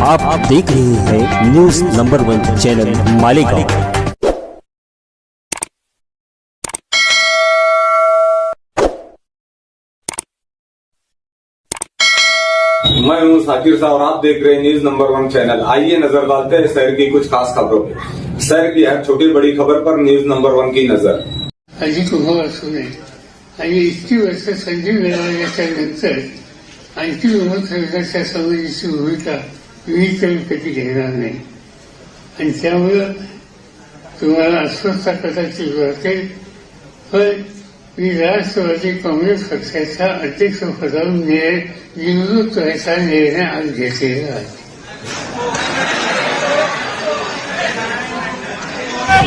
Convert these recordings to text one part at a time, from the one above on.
आप देख रहे हैं न्यूज नंबर 1 चैनल मालेगांव। मैं हूं साकिर साहब और आप देख रहे हैं न्यूज नंबर 1 चैनल। आइए नजर डालते हैं शहर की कुछ खास खबरों पे। शहर की हर छोटी बड़ी खबर पर न्यूज नंबर 1 की नजर। अधिक उभं असू नये आणि इतकी वर्ष संधी मिळाल्याच्या नंतर आणखी उभं करण्याच्या समाजाची भूमिका मी तर कधी घेणार नाही आणि त्यामुळं तुम्हाला अस्वस्थता कदाचित वाटेल, पण मी राष्ट्रवादी काँग्रेस पक्षाच्या अध्यक्षपदावर निवडणूक व्हायचा निर्णय आज घेतलेला आहे।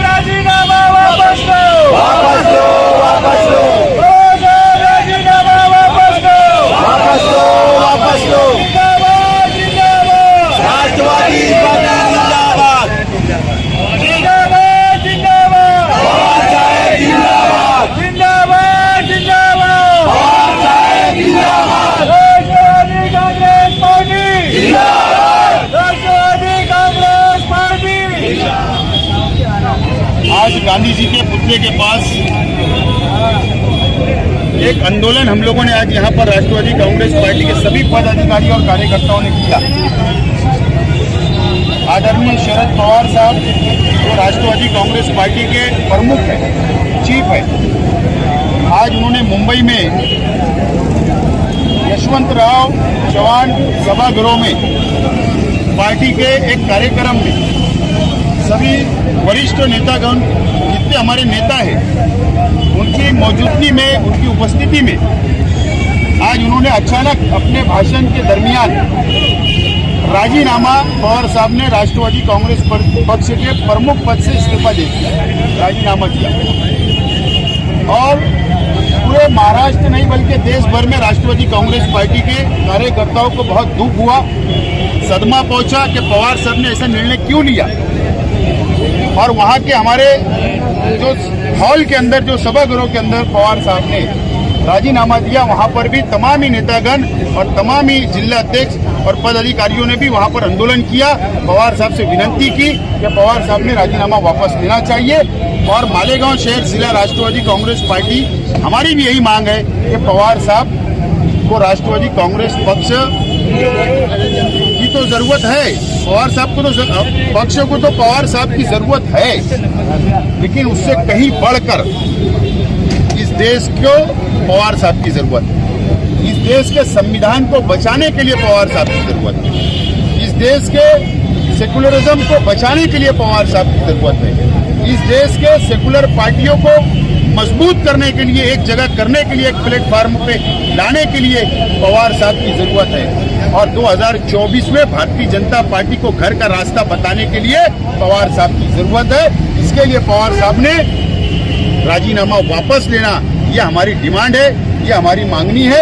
राजीनामा वापस लो, वापस लो, वापस लो, राजीनामा वापस लो, वापस लो, वापस लो, जिंदाबाद, जिंदाबाद, राष्ट्रवादी जिंदाबाद, जिंदाबाद, जिंदाबाद, जिंदाबाद, जिंदाबाद, जिंदाबाद, राष्ट्रवादी कांग्रेस पार्टी जिंदाबाद, राष्ट्रवादी कांग्रेस पार्टी। आज गांधी जी के पुतले के पास एक आंदोलन हम लोगों ने आज यहाँ पर राष्ट्रवादी कांग्रेस पार्टी के सभी पदाधिकारी और कार्यकर्ताओं ने किया। आदरणीय शरद पवार साहब जो राष्ट्रवादी कांग्रेस पार्टी के प्रमुख है, चीफ है, आज उन्होंने मुंबई में यशवंतराव चव्हाण सभागृह में पार्टी के एक कार्यक्रम में सभी वरिष्ठ नेतागण जितने हमारे नेता हैं उनकी मौजूदगी में, उनकी उपस्थिति में आज उन्होंने अचानक अपने भाषण के दरमियान राजीनामा पवार साहब ने राष्ट्रवादी कांग्रेस पक्ष के प्रमुख पद से इस्तीफा दे दिया, राजीनामा दिया। और पूरे महाराष्ट्र नहीं बल्कि देश भर में राष्ट्रवादी कांग्रेस पार्टी के कार्यकर्ताओं को बहुत दुख हुआ, सदमा पहुंचा कि पवार साहब ने ऐसा निर्णय क्यों लिया। और वहाँ के हमारे जो हॉल के अंदर, जो सभागृह के अंदर पवार साहब ने राजीनामा दिया, वहाँ पर भी तमाम ही नेतागण और तमाम ही जिला अध्यक्ष और पदाधिकारियों ने भी वहाँ पर आंदोलन किया, पवार साहब से विनती की कि पवार साहब ने राजीनामा वापस लेना चाहिए। और मालेगांव शहर जिला राष्ट्रवादी कांग्रेस पार्टी हमारी भी यही मांग है कि पवार साहब को राष्ट्रवादी कांग्रेस पक्ष की तो जरूरत है, पवार साहब को तो पक्ष को तो पवार साहब की जरूरत है, लेकिन उससे कहीं बढ़कर इस देश को पवार साहब की जरूरत है। इस देश के संविधान को बचाने के लिए पवार साहब की जरूरत है। इस देश के सेकुलरिज्म को बचाने के लिए पवार साहब की जरूरत है। इस देश के सेकुलर पार्टियों को मजबूत करने के लिए, एक जगह करने के लिए, एक प्लेटफॉर्म पे लाने के लिए पवार साहब की जरूरत है। और 2024 में भारतीय जनता पार्टी को घर का रास्ता बताने के लिए पवार साहब की जरूरत है। इसके लिए पवार साहब ने राजीनामा वापस लेना, यह हमारी डिमांड है, यह हमारी मांगनी है।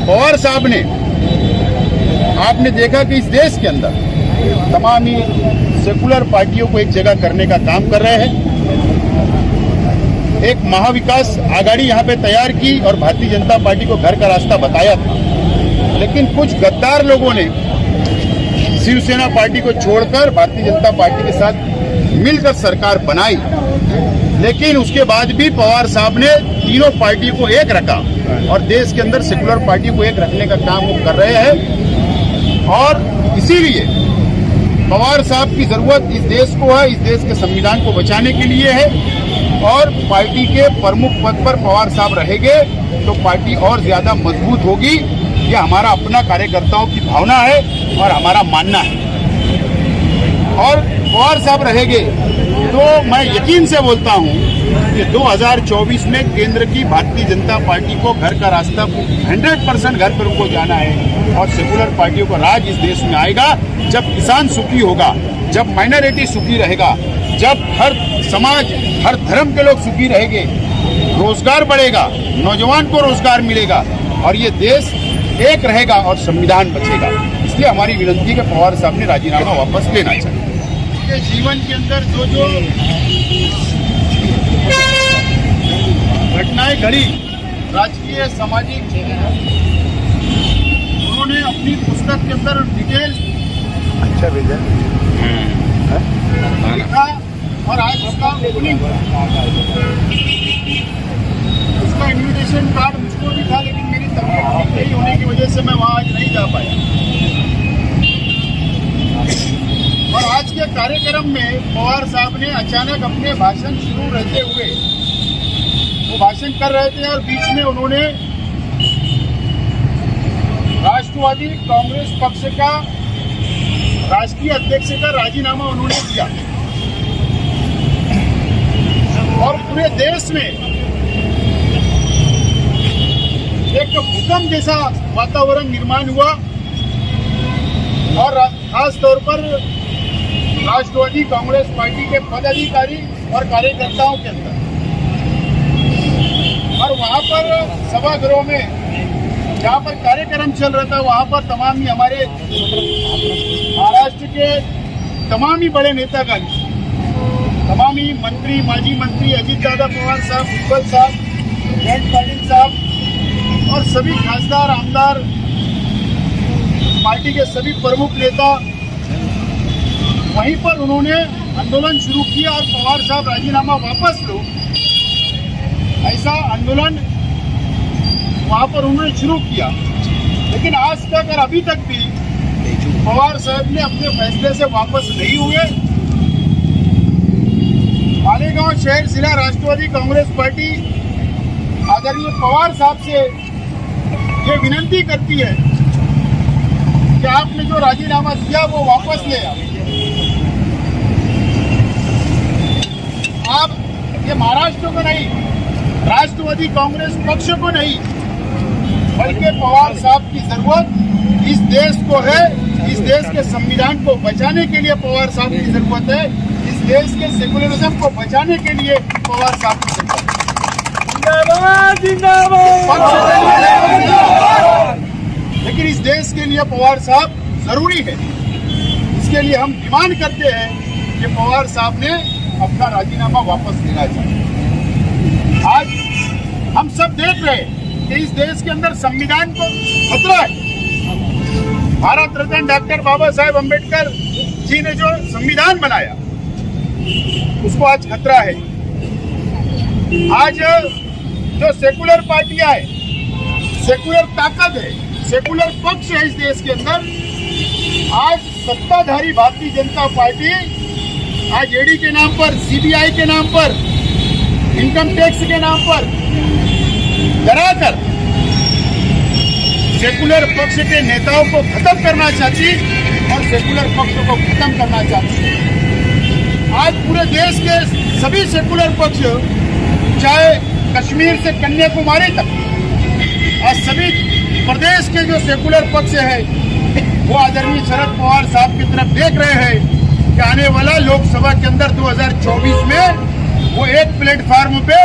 पवार साहब ने, आपने देखा कि इस देश के अंदर तमाम ही सेकुलर पार्टियों को एक जगह करने का काम कर रहे हैं। एक महाविकास आघाड़ी यहाँ पे तैयार की और भारतीय जनता पार्टी को घर का रास्ता बताया था, लेकिन कुछ गद्दार लोगों ने शिवसेना पार्टी को छोड़कर भारतीय जनता पार्टी के साथ मिलकर सरकार बनाई। लेकिन उसके बाद भी पवार साहब ने तीनों पार्टी को एक रखा और देश के अंदर सेकुलर पार्टी को एक रखने का काम वो कर रहे हैं। और इसीलिए पवार साहब की जरूरत इस देश को है, इस देश के संविधान को बचाने के लिए है। और पार्टी के प्रमुख पद पर पवार साहब रहेंगे तो पार्टी और ज्यादा मजबूत होगी। ये हमारा अपना कार्यकर्ताओं की भावना है और हमारा मानना है। और पवार साहब रहेंगे तो मैं यकीन से बोलता हूं कि 2024 में केंद्र की भारतीय जनता पार्टी को घर का रास्ता 100% घर पर उनको जाना है और सेकुलर पार्टियों का राज इस देश में आएगा। जब किसान सुखी होगा, जब माइनॉरिटी सुखी रहेगा, जब हर समाज, हर धर्म के लोग सुखी रहेंगे, रोजगार बढ़ेगा, नौजवान को रोजगार मिलेगा और ये देश एक रहेगा और संविधान बचेगा। इसलिए हमारी विनती है कि पवार साहब ने राजीनामा वापस लेना चाहिए। जीवन के अंदर जो जो घटनाएं घड़ी, राजकीय, सामाजिक, उन्होंने अपनी पुस्तक के अंदर डिटेल अच्छा भेजा लिखा और आज उसका ओपनिंग उसका इन्विटेशन कार्ड मुझको भी था, लेकिन मेरी तबीयत ठीक नहीं होने की वजह से मैं वहाँ आज नहीं जा पाया। और आज के कार्यक्रम में पवार साहब ने अचानक अपने भाषण शुरू रहते हुए वो भाषण कर रहे थे और बीच में उन्होंने राष्ट्रवादी कांग्रेस पक्ष का राष्ट्रीय अध्यक्ष का राजीनामा उन्होंने दिया और पूरे देश में एक भूकंप जैसा वातावरण निर्माण हुआ और खास तौर पर राष्ट्रवादी कांग्रेस पार्टी के पदाधिकारी और कार्यकर्ताओं के अंदर। और वहां पर सभागृह में जहां पर कार्यक्रम चल रहा था वहां पर तमाम ही हमारे महाराष्ट्र के तमाम ही बड़े नेतागण, तमाम ही मंत्री, माजी मंत्री अजीत दादा पवार साहब, भुजबल साहब, जयंत पाटिल साहब और सभी खासदार, आमदार, पार्टी के सभी प्रमुख नेता वहीं पर उन्होंने आंदोलन शुरू किया और पवार साहब राजीनामा वापस लो, ऐसा आंदोलन वहां पर उन्होंने शुरू किया। लेकिन आज तक और अभी तक भी पवार साहब ने अपने फैसले से वापस नहीं हुए। मालेगांव शहर जिला राष्ट्रवादी कांग्रेस पार्टी आदरणीय पवार साहब से ये विनती करती है कि आपने जो राजीनामा दिया वो वापस ले आओ। आप ये महाराष्ट्र को नहीं, राष्ट्रवादी कांग्रेस पक्ष को नहीं, बल्कि पवार साहब की जरूरत इस देश को है। इस देश के संविधान को बचाने के लिए पवार साहब की जरूरत है। इस देश के सेकुलरिज्म को बचाने के लिए पवार साहब की जरूरत है। जिंदाबाद जिंदाबाद। लेकिन इस देश के लिए पवार साहब जरूरी है। इसके लिए हम डिमांड करते हैं कि पवार साहब ने अपना राजीनामा वापस लेना चाहिए। आज हम सब देख रहे हैं कि इस देश के अंदर संविधान को खतरा है। भारत रत्न डॉक्टर बाबा साहेब अम्बेडकर जी ने जो संविधान बनाया उसको आज खतरा है। आज जो सेकुलर पार्टियां है, सेकुलर ताकत है, सेकुलर पक्ष है इस देश के अंदर, आज सत्ताधारी भारतीय जनता पार्टी आज ईडी के नाम पर, सीबीआई के नाम पर, इनकम टैक्स के नाम पर डराकर सेकुलर पक्ष के नेताओं को खत्म करना चाहती और सेकुलर पक्ष को खत्म करना चाहती। आज पूरे देश के सभी सेकुलर पक्ष, चाहे कश्मीर से कन्याकुमारी तक, आज सभी प्रदेश के जो सेकुलर पक्ष है वो आदरणीय शरद पवार साहब की तरफ देख रहे हैं कि आने वाला लोकसभा के अंदर 2024 में वो एक प्लेटफार्म पे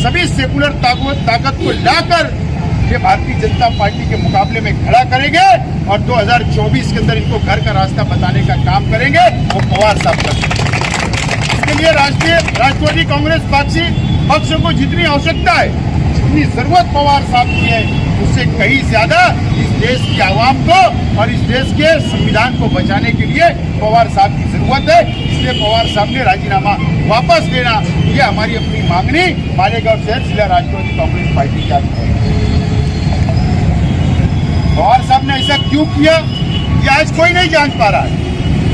सभी सेकुलर ताकत को लाकर ये भारतीय जनता पार्टी के मुकाबले में खड़ा करेंगे और 2024 के अंदर इनको घर का रास्ता बताने का काम करेंगे। वो पवार साहब करेंगे। इसके लिए राष्ट्रवादी कांग्रेस पक्ष को जितनी आवश्यकता है, जितनी जरूरत पवार साहब की है, उससे कहीं ज्यादा इस देश की आवाम को और इस देश के संविधान को बचाने के लिए पवार साहब की जरूरत है। इसलिए पवार साहब ने राजीनामा वापस लेना, ये हमारी अपनी मांगनी मालेगांव शहर जिला राष्ट्रवादी कांग्रेस पार्टी का है। पवार साहब ने ऐसा क्यों किया ये आज कोई नहीं जान पा रहा है।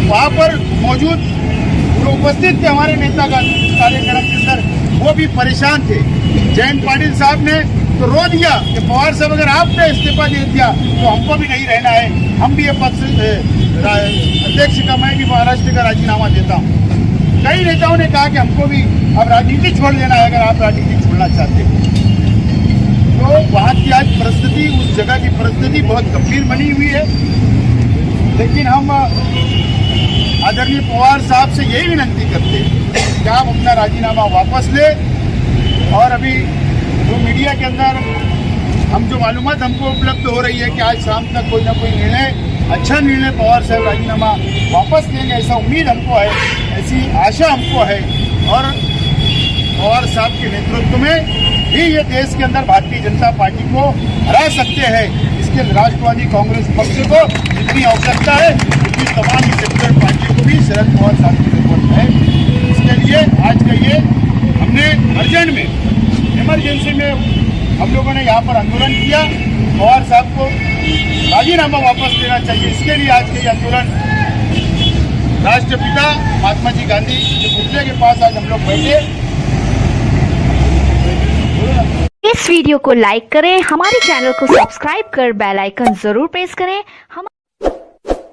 वहां पर मौजूद जो उपस्थित थे हमारे नेतागण कार्यक्रम के अंदर, वो भी परेशान थे। जयंत पाटिल साहब ने तो रो दिया कि पवार साहब अगर आपने इस्तीफा दे दिया तो हमको भी नहीं रहना है, हम भी ये पक्ष अध्यक्ष का, मैं भी महाराष्ट्र का राजीनामा देता हूँ। कई नेताओं ने कहा कि हमको भी अब राजनीति छोड़ देना है अगर आप राजनीति छोड़ना चाहते हैं। तो वहाँ की आज परिस्थिति, उस जगह की परिस्थिति बहुत गंभीर बनी हुई है। लेकिन हम आदरणीय पवार साहब से यही विनती करते हैं कि आप अपना राजीनामा वापस ले और अभी जो मीडिया के अंदर हम जो मालूमात हमको उपलब्ध हो रही है कि आज शाम तक कोई ना कोई निर्णय, अच्छा निर्णय पवार साहब राजीनामा वापस लेंगे, ऐसा उम्मीद हमको है, ऐसी आशा हमको है। और पवार साहब के नेतृत्व में ही ये देश के अंदर भारतीय जनता पार्टी को हरा सकते हैं। इसके राष्ट्रवादी कांग्रेस पक्ष को जितनी आवश्यकता है उतनी तमाम सेक्युलर पार्टी को भी शरद पवार साहब की जरूरत है। इसके लिए आज का ये हमने अर्जेंट में इमरजेंसी में हम लोगों ने यहाँ पर आंदोलन किया। पवार साहब को राजीनामा वापस लेना चाहिए। इसके लिए आज के ये आंदोलन राष्ट्रपिता महात्मा जी गांधी के पुतले के पास आज हम लोग बैठे। इस वीडियो को लाइक करें, हमारे चैनल को सब्सक्राइब कर बेल आइकन जरूर प्रेस करें। हम